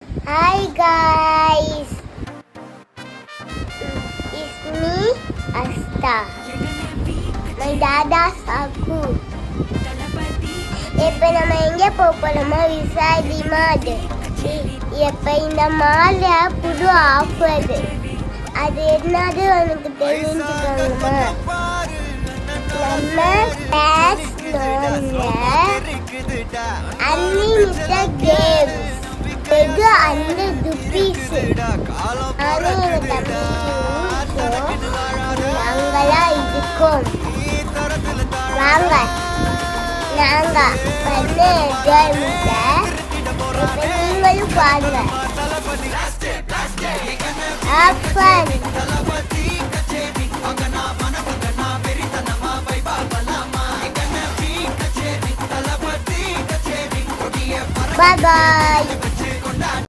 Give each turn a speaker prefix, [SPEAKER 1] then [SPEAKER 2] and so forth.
[SPEAKER 1] Hi guys, it's me Asta. My dada's aku. இப்போ நம்ம எங்கே போக போகிறோமா விசாரி மாடு. இப்போ இந்த மாலில் புது ஆஃபர். அது என்னது உனக்கு தெரிஞ்சுக்கணுமா? நம்ம கேஷ் லோனில் அன்லிமிட்டட் கேம்ஸ் வெகு ₹100. ஆனால் எங்கள் தம்பி நாங்களாம் இருக்கோம். வாங்க நாங்கள் பண்ண என்ஜாய்மெண்ட்டை இப்போ நீங்களும் பாருங்க. Offer Bye bye.